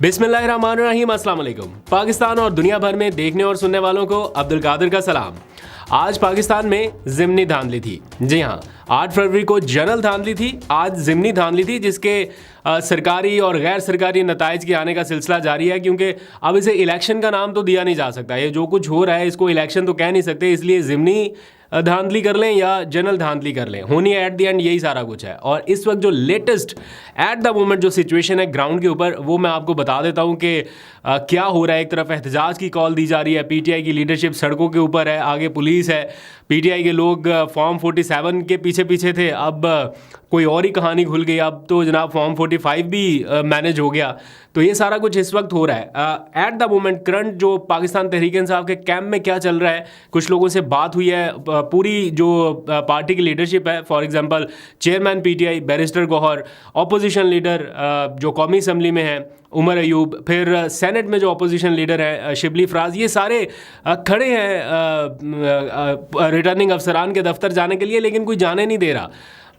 बिस्मिल्लाहिर्रहमानिर्रहीम, अस्सलाम वालेकुम। पाकिस्तान और दुनिया भर में देखने और सुनने वालों को अब्दुल कादिर का सलाम। आज पाकिस्तान में ज़िमनी धांधली थी। जी हाँ, 8 फरवरी को जनरल धांधली थी, आज ज़िमनी धांधली थी, जिसके सरकारी और गैर सरकारी नताइज के आने का सिलसिला जारी है। क्योंकि अब इसे इलेक्शन का नाम तो दिया नहीं जा सकता, ये जो कुछ हो रहा है इसको इलेक्शन तो कह नहीं सकते, इसलिए ज़िमनी धांधली कर लें या जनरल धांधली कर लें, होनी एट द एंड यही सारा कुछ है। और इस वक्त जो लेटेस्ट एट द मोमेंट जो सिचुएशन है ग्राउंड के ऊपर, वो मैं आपको बता देता हूँ कि क्या हो रहा है। एक तरफ एहतजाज की कॉल दी जा रही है, पीटीआई की लीडरशिप सड़कों के ऊपर है, आगे पुलिस है, पीटीआई के लोग फॉर्म 47 के पीछे पीछे थे, अब कोई और ही कहानी खुल गई, अब तो जनाब फॉर्म 45 भी मैनेज हो गया। तो ये सारा कुछ इस वक्त हो रहा है। एट द मोमेंट करंट जो पाकिस्तान तहरीक इंसाफ के कैंप में क्या चल रहा है, कुछ लोगों से बात हुई है, पूरी जो पार्टी की लीडरशिप है, for example chairman PTI barrister Gohar, opposition leader जो कौमी असम्बली में है उमर अयूब, फिर सेनेट में जो अपोजिशन लीडर है शिबली फराज, ये सारे खड़े हैं रिटर्निंग अफसरान के दफ्तर जाने के लिए, लेकिन कोई जाने नहीं दे रहा।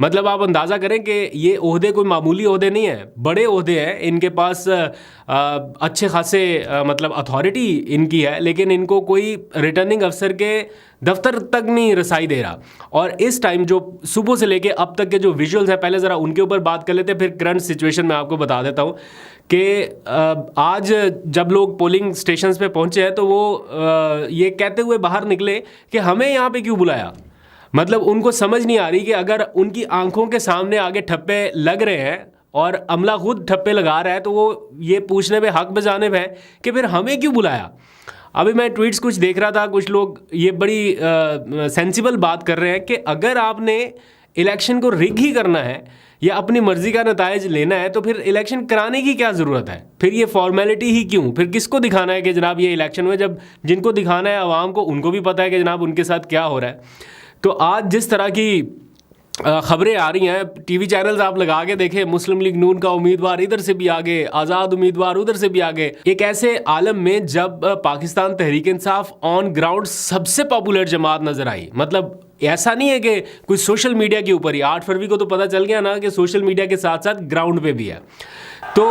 मतलब आप अंदाज़ा करें कि ये ओहदे कोई मामूली ओहदे नहीं हैं, बड़े ओहदे हैं, इनके पास अच्छे खासे मतलब अथॉरिटी इनकी है, लेकिन इनको कोई रिटर्निंग अफसर के दफ्तर तक नहीं रसाई दे रहा। और इस टाइम जो सुबह से लेके अब तक के जो विजुअल्स हैं, पहले ज़रा उनके ऊपर बात कर लेते हैं, फिर करंट सिचुएशन में आपको बता देता हूँ कि आज जब लोग पोलिंग स्टेशंस पे पहुँचे हैं तो वो ये कहते हुए बाहर निकले कि हमें यहाँ पे क्यों बुलाया। मतलब उनको समझ नहीं आ रही कि अगर उनकी आंखों के सामने आगे ठप्पे लग रहे हैं और अमला खुद ठप्पे लगा रहा है, तो वो ये पूछने पे हक बजानिब है कि फिर हमें क्यों बुलाया। अभी मैं ट्वीट्स कुछ देख रहा था, कुछ लोग ये बड़ी सेंसिबल बात कर रहे हैं कि अगर आपने इलेक्शन को रिग ही करना है या अपनी मर्जी का नताइज लेना है, तो फिर इलेक्शन कराने की क्या ज़रूरत है, फिर ये फॉर्मेलिटी ही क्यों, फिर किसको दिखाना है कि जनाब ये इलेक्शन हुए, जब जिनको दिखाना है आवाम को, उनको भी पता है कि जनाब उनके साथ क्या हो रहा है। तो आज जिस तरह की खबरें आ रही हैं, टीवी चैनल्स आप लगा के देखें, मुस्लिम लीग नून का उम्मीदवार इधर से भी आगे, आज़ाद उम्मीदवार उधर से भी आगे, एक ऐसे आलम में जब पाकिस्तान तहरीक इंसाफ ऑन ग्राउंड सबसे पॉपुलर जमात नज़र आई। मतलब ऐसा नहीं है कि कोई सोशल मीडिया के ऊपर ही, 8 फरवरी को तो पता चल गया ना कि सोशल मीडिया के साथ साथ ग्राउंड पे भी है। तो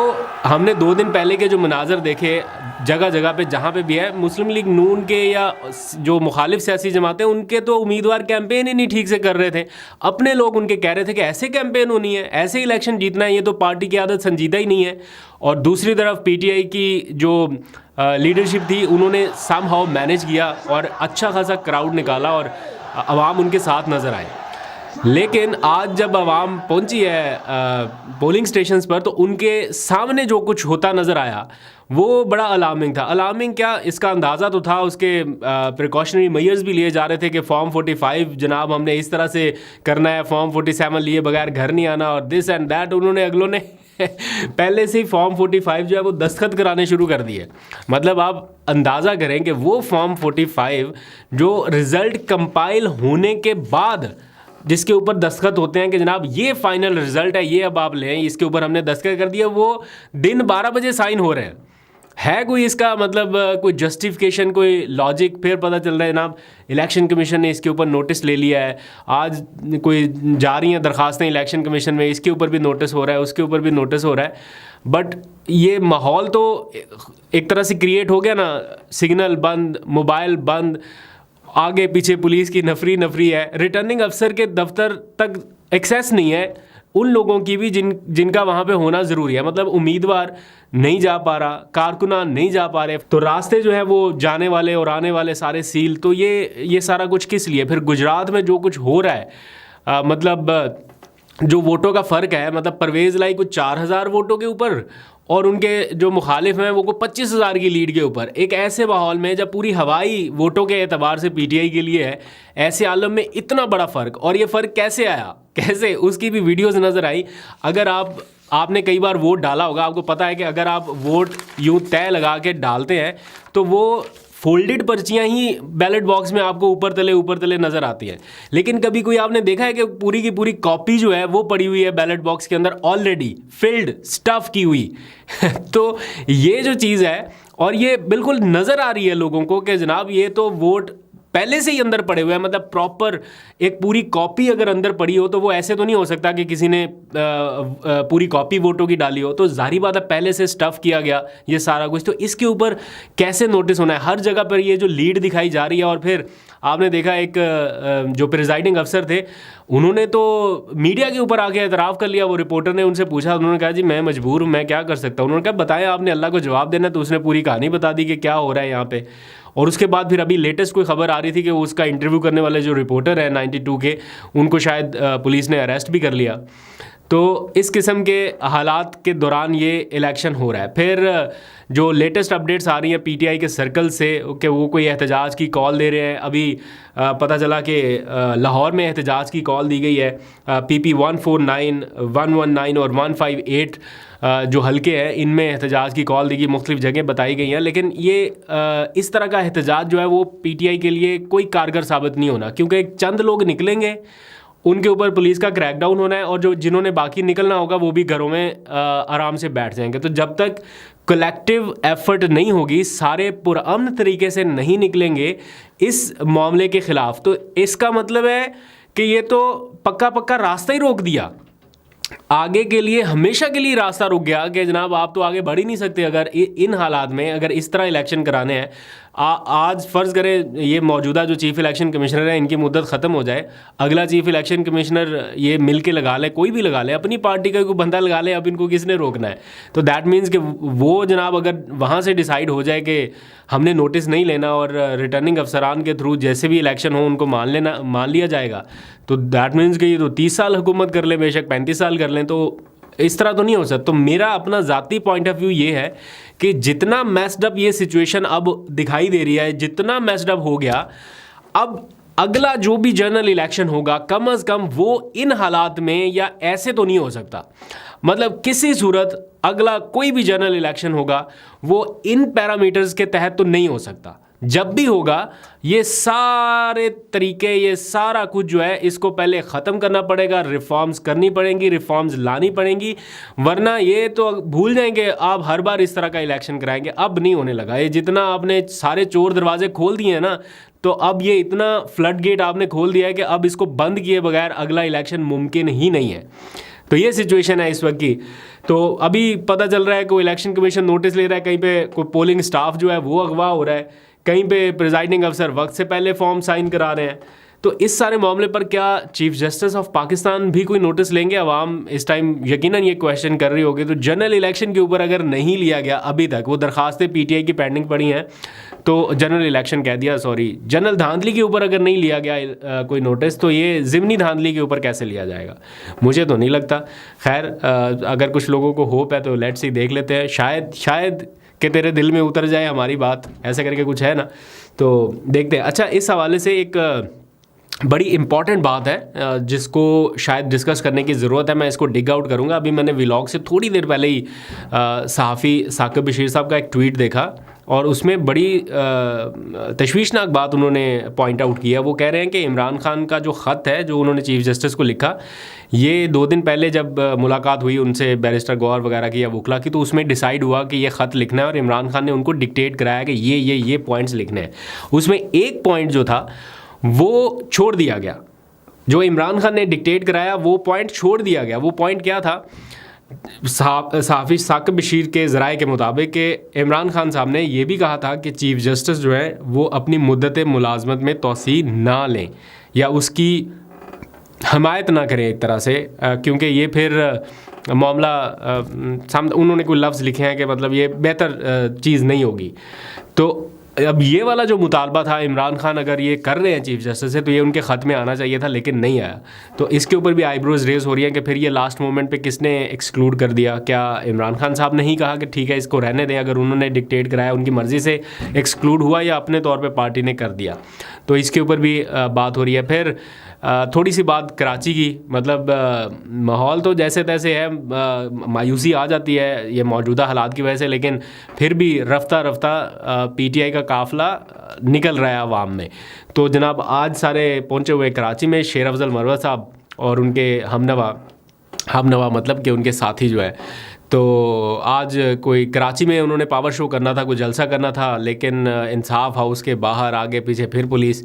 हमने 2 दिन पहले के जो मनाजर देखे जगह जगह पे, जहाँ पे भी है, मुस्लिम लीग नून के या जो मुखालिफ सियासी जमातें, उनके तो उम्मीदवार कैंपेन ही नहीं ठीक से कर रहे थे। अपने लोग उनके कह रहे थे कि ऐसे कैंपेन होनी है, ऐसे इलेक्शन जीतना है, ये तो पार्टी की आदत संजीदा ही नहीं है। और दूसरी तरफ पीटीआई की जो लीडरशिप थी, उन्होंने समहाउ मैनेज किया और अच्छा खासा क्राउड निकाला और आवाम उनके साथ नज़र आए। लेकिन आज जब आवाम पहुंची है पोलिंग स्टेशंस पर, तो उनके सामने जो कुछ होता नज़र आया वो बड़ा अलार्मिंग था। अलार्मिंग क्या, इसका अंदाज़ा तो था, उसके प्रिकॉशनरी मेजर्स भी लिए जा रहे थे कि फॉर्म 45 जनाब हमने इस तरह से करना है, फॉर्म 47 लिए बगैर घर नहीं आना, और दिस एंड दैट। उन्होंने अगलों ने पहले से ही फॉर्म 45 जो है वो दस्तखत कराने शुरू कर दिए। मतलब आप अंदाज़ा करें कि वो फॉर्म 45 जो रिज़ल्ट कंपाइल होने के बाद जिसके ऊपर दस्तखत होते हैं कि जनाब ये फाइनल रिजल्ट है, ये अब आप लें, इसके ऊपर हमने दस्तखत कर दिया, वो दिन 12 बजे साइन हो रहे हैं। है कोई इसका मतलब कोई जस्टिफिकेशन, कोई लॉजिक? फिर पता चल रहा है जनाब इलेक्शन कमीशन ने इसके ऊपर नोटिस ले लिया है, आज कोई जा रही हैं दरखास्तें इलेक्शन कमीशन में, इसके ऊपर भी नोटिस हो रहा है, उसके ऊपर भी नोटिस हो रहा है। बट ये माहौल तो एक तरह से क्रिएट हो गया ना, सिग्नल बंद, मोबाइल बंद, आगे पीछे पुलिस की नफरी है, रिटर्निंग अफसर के दफ्तर तक एक्सेस नहीं है उन लोगों की भी जिनका वहाँ पे होना ज़रूरी है। मतलब उम्मीदवार नहीं जा पा रहा, कारकुनान नहीं जा पा रहे, तो रास्ते जो है वो जाने वाले और आने वाले सारे सील। तो ये सारा कुछ किस लिए? फिर गुजरात में जो कुछ हो रहा है, मतलब जो वोटों का फ़र्क है, मतलब परवेज़ लाई कुछ 4000 वोटों के ऊपर और उनके जो मुखालिफ हैं वो को 25,000 की लीड के ऊपर। एक ऐसे माहौल में जब पूरी हवाई वोटों के एतबार से पीटीआई के लिए है, ऐसे आलम में इतना बड़ा फ़र्क, और ये फ़र्क कैसे आया, कैसे, उसकी भी वीडियोस नज़र आई। अगर आपने कई बार वोट डाला होगा, आपको पता है कि अगर आप वोट यूँ तय लगा के डालते हैं तो वो फोल्डेड पर्चियाँ ही बैलेट बॉक्स में आपको ऊपर तले नज़र आती हैं। लेकिन कभी कोई आपने देखा है कि पूरी की पूरी कॉपी जो है वो पड़ी हुई है बैलेट बॉक्स के अंदर, ऑलरेडी फिल्ड, स्टफ़ की हुई तो ये जो चीज़ है, और ये बिल्कुल नज़र आ रही है लोगों को कि जनाब ये तो वोट पहले से ही अंदर पड़े हुए हैं, मतलब प्रॉपर एक पूरी कॉपी अगर अंदर पड़ी हो तो वो ऐसे तो नहीं हो सकता कि किसी ने पूरी कॉपी वोटों की डाली हो, तो जाहिर बात है पहले से स्टफ किया गया ये सारा कुछ। तो इसके ऊपर कैसे नोटिस होना है, हर जगह पर ये जो लीड दिखाई जा रही है। और फिर आपने देखा एक जो प्रिजाइडिंग अफसर थे उन्होंने तो मीडिया के ऊपर आके एतराफ़ कर लिया। वो रिपोर्टर ने उनसे पूछा, उन्होंने कहा जी मैं मजबूर हूँ, मैं क्या कर सकता हूँ। उन्होंने कहा बताएं, आपने अल्लाह को जवाब देना। तो उसने पूरी कहानी बता दी कि क्या हो रहा है यहाँ पे। और उसके बाद फिर अभी लेटेस्ट कोई खबर आ रही थी कि उसका इंटरव्यू करने वाले जो रिपोर्टर हैं 92 के, उनको शायद पुलिस ने अरेस्ट भी कर लिया। तो इस किस्म के हालात के दौरान ये इलेक्शन हो रहा है। फिर जो लेटेस्ट अपडेट्स आ रही हैं पीटीआई के सर्कल से कि वो कोई एहतजाज की कॉल दे रहे हैं। अभी पता चला कि लाहौर में एहतजाज की कॉल दी गई है। PP 149, 119 और 158 जो हल्के हैं इनमें एहतजाज की कॉल दी गई, मुख्तलिफ जगह बताई गई हैं। लेकिन ये इस तरह का एहतजाज जो है वो पीटीआई के लिए कोई कारगर साबित नहीं होना, क्योंकि चंद लोग निकलेंगे, उनके ऊपर पुलिस का क्रैकडाउन होना है, और जो जिन्होंने बाकी निकलना होगा वो भी घरों में आराम से बैठ जाएंगे। तो जब तक कलेक्टिव एफर्ट नहीं होगी, सारे पुरअमन तरीके से नहीं निकलेंगे इस मामले के ख़िलाफ़, तो इसका मतलब है कि ये तो पक्का पक्का रास्ता ही रोक दिया, आगे के लिए हमेशा के लिए रास्ता रुक गया कि जनाब आप तो आगे बढ़ ही नहीं सकते अगर इन हालात में, अगर इस तरह इलेक्शन कराने हैं। आज फ़र्ज़ करें ये मौजूदा जो चीफ़ इलेक्शन कमिश्नर है इनकी मुद्दत ख़त्म हो जाए, अगला चीफ़ इलेक्शन कमिश्नर ये मिल के लगा ले, कोई भी लगा ले, अपनी पार्टी का कोई बंदा लगा ले, अब इनको किसने रोकना है। तो दैट मीन्स कि वो जनाब अगर वहाँ से डिसाइड हो जाए कि हमने नोटिस नहीं लेना और रिटर्निंग अफसरान के थ्रू जैसे भी इलेक्शन हो उनको मान लिया जाएगा, तो दैट मीन्स कि ये तो 30 साल हुकूमत कर लें, बेशक 35 साल कर लें, तो इस तरह तो नहीं हो सकता। तो मेरा अपना ज़ाती पॉइंट ऑफ व्यू ये है कि जितना मैस्ड अप ये सिचुएशन अब दिखाई दे रही है, जितना मैस्ड अप हो गया, अब अगला जो भी जनरल इलेक्शन होगा कम अज़ कम वो इन हालात में या ऐसे तो नहीं हो सकता। मतलब किसी सूरत अगला कोई भी जनरल इलेक्शन होगा वो इन पैरामीटर्स के तहत तो नहीं हो सकता। जब भी होगा ये सारे तरीके, ये सारा कुछ जो है इसको पहले ख़त्म करना पड़ेगा, रिफॉर्म्स करनी पड़ेंगी, रिफॉर्म्स लानी पड़ेंगी, वरना ये तो भूल जाएंगे आप हर बार इस तरह का इलेक्शन कराएंगे। अब नहीं होने लगा ये, जितना आपने सारे चोर दरवाजे खोल दिए हैं ना, तो अब ये इतना फ्लड गेट आपने खोल दिया है कि अब इसको बंद किए बगैर अगला इलेक्शन मुमकिन ही नहीं है। तो ये सिचुएशन है इस वक्त की। तो अभी पता चल रहा है कि इलेक्शन कमीशन नोटिस ले रहा है, कहीं पे कोई पोलिंग स्टाफ जो है वो अगवा हो रहा है, कहीं पे प्रिजाइडिंग अफसर वक्त से पहले फॉर्म साइन करा रहे हैं। तो इस सारे मामले पर क्या चीफ जस्टिस ऑफ पाकिस्तान भी कोई नोटिस लेंगे? अवाम इस टाइम यकीनन ये क्वेश्चन कर रही होगी। तो जनरल इलेक्शन के ऊपर अगर नहीं लिया गया अभी तक, वो दरखास्तें पीटीआई की पेंडिंग पड़ी हैं, तो जनरल इलेक्शन कह दिया, सॉरी जनरल धांधली के ऊपर अगर नहीं लिया गया कोई नोटिस, तो ये ज़िमनी धांधली के ऊपर कैसे लिया जाएगा? मुझे तो नहीं लगता। खैर अगर कुछ लोगों को होप है तो लेट्स सी, देख लेते हैं, शायद कि तेरे दिल में उतर जाए हमारी बात, ऐसे करके कुछ है ना, तो देखते हैं। अच्छा, इस हवाले से एक बड़ी इंपॉर्टेंट बात है जिसको शायद डिस्कस करने की ज़रूरत है, मैं इसको डिग आउट करूँगा। अभी मैंने व्लॉग से थोड़ी देर पहले ही सहाफ़ी साकिब बशीर साहब का एक ट्वीट देखा और उसमें बड़ी तशवीशनाक बात उन्होंने पॉइंट आउट किया। वो कह रहे हैं कि इमरान खान का जो ख़त है जो उन्होंने चीफ़ जस्टिस को लिखा, ये 2 दिन पहले जब मुलाकात हुई उनसे बैरिस्टर गौहर वगैरह की या वकला की, तो उसमें डिसाइड हुआ कि ये ख़त लिखना है और इमरान खान ने उनको डिक्टेट कराया कि ये पॉइंट्स लिखने हैं। उसमें एक पॉइंट जो था वो छोड़ दिया गया, जो इमरान खान ने डिक्टेट कराया वो पॉइंट छोड़ दिया गया। वो पॉइंट क्या था? सहाफ़ी साकिब बशीर के ज़राए के मुताबिक कि इमरान खान साहब ने ये भी कहा था कि चीफ़ जस्टिस जो है वो अपनी मुद्दत मुलाजमत में तोसी ना लें या उसकी हमायत ना करें एक तरह से, क्योंकि ये फिर मामला उन्होंने कोई लफ्ज़ लिखे हैं कि मतलब ये बेहतर चीज़ नहीं होगी। तो अब ये वाला जो मुतालबा था, इमरान खान अगर ये कर रहे हैं चीफ जस्टिस से, तो ये उनके ख़त में आना चाहिए था, लेकिन नहीं आया। तो इसके ऊपर भी आईब्रोज रेज हो रही हैं कि फिर ये लास्ट मोमेंट पे किसने एक्सक्लूड कर दिया? क्या इमरान खान साहब ने ही कहा कि ठीक है इसको रहने दें, अगर उन्होंने डिक्टेट कराया उनकी मर्ज़ी से एक्सक्लूड हुआ, या अपने तौर पर पार्टी ने कर दिया? तो इसके ऊपर भी बात हो रही है। फिर थोड़ी सी बात कराची की, मतलब माहौल तो जैसे तैसे है, मायूसी आ जाती है ये मौजूदा हालात की वजह से, लेकिन फिर भी रफ्ता रफ्ता पीटीआई का काफ़िला निकल रहा है आवाम में। तो जनाब आज सारे पहुंचे हुए कराची में, शेर अफजल मरवत साहब और उनके हमनवा मतलब कि उनके साथी जो है, तो आज कोई कराची में उन्होंने पावर शो करना था, कोई जलसा करना था, लेकिन इंसाफ हाउस के बाहर आगे पीछे फिर पुलिस।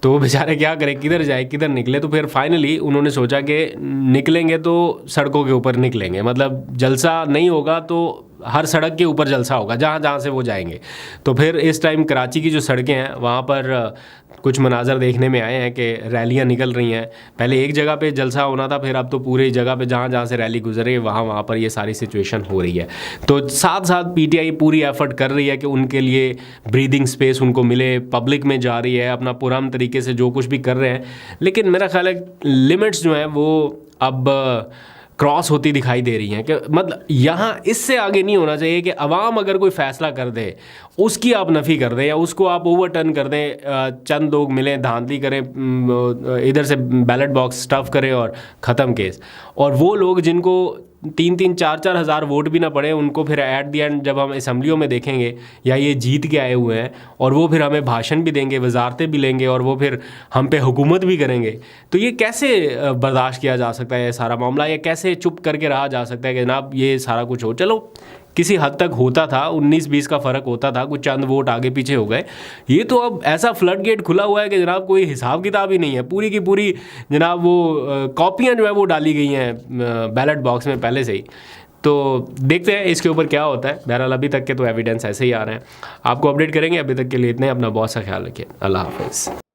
तो वो बेचारे क्या करें, किधर जाए किधर निकले। तो फिर फाइनली उन्होंने सोचा कि निकलेंगे तो सड़कों के ऊपर निकलेंगे, मतलब जलसा नहीं होगा तो हर सड़क के ऊपर जलसा होगा जहाँ जहाँ से वो जाएंगे। तो फिर इस टाइम कराची की जो सड़कें हैं वहाँ पर कुछ मनाजर देखने में आए हैं कि रैलियाँ निकल रही हैं। पहले एक जगह पे जलसा होना था, फिर अब तो पूरी जगह पे जहाँ जहाँ से रैली गुजर रही है वहाँ पर ये सारी सिचुएशन हो रही है। तो साथ साथ पीटीआई पूरी एफर्ट कर रही है कि उनके लिए ब्रीदिंग स्पेस उनको मिले, पब्लिक में जा रही है, अपना पुरअमन तरीके से जो कुछ भी कर रहे हैं। लेकिन मेरा ख्याल है लिमिट्स जो हैं वो अब क्रॉस होती दिखाई दे रही हैं कि मतलब यहाँ इससे आगे नहीं होना चाहिए कि अवाम अगर कोई फ़ैसला कर दे उसकी आप नफ़ी कर दें या उसको आप ओवरटर्न कर दें, चंद लोग मिलें, धांधली करें, इधर से बैलेट बॉक्स स्टफ़ करें और ख़त्म केस। और वो लोग जिनको 3-3, 4-4 हज़ार वोट भी ना पड़े, उनको फिर एट दी एंड जब हम असम्बलियों में देखेंगे या ये जीत के आए हुए हैं और वो फिर हमें भाषण भी देंगे, वजारतें भी लेंगे और वो फिर हम पे हुकूमत भी करेंगे, तो ये कैसे बर्दाश्त किया जा सकता है ये सारा मामला? या कैसे चुप करके रहा जा सकता है कि जनाब ये सारा कुछ हो? चलो किसी हद तक होता था, 19-20 का फ़र्क होता था, कुछ चंद वोट आगे पीछे हो गए। ये तो अब ऐसा फ्लड गेट खुला हुआ है कि जनाब कोई हिसाब किताब ही नहीं है। पूरी की पूरी जनाब वो कॉपियाँ जो है वो डाली गई हैं बैलेट बॉक्स में पहले से ही। तो देखते हैं इसके ऊपर क्या होता है। बहरहाल अभी तक के तो एविडेंस ऐसे ही आ रहे हैं, आपको अपडेट करेंगे। अभी तक के लिए इतने, अपना बहुत सा ख्याल रखिए। अल्लाह हाफ़िज़।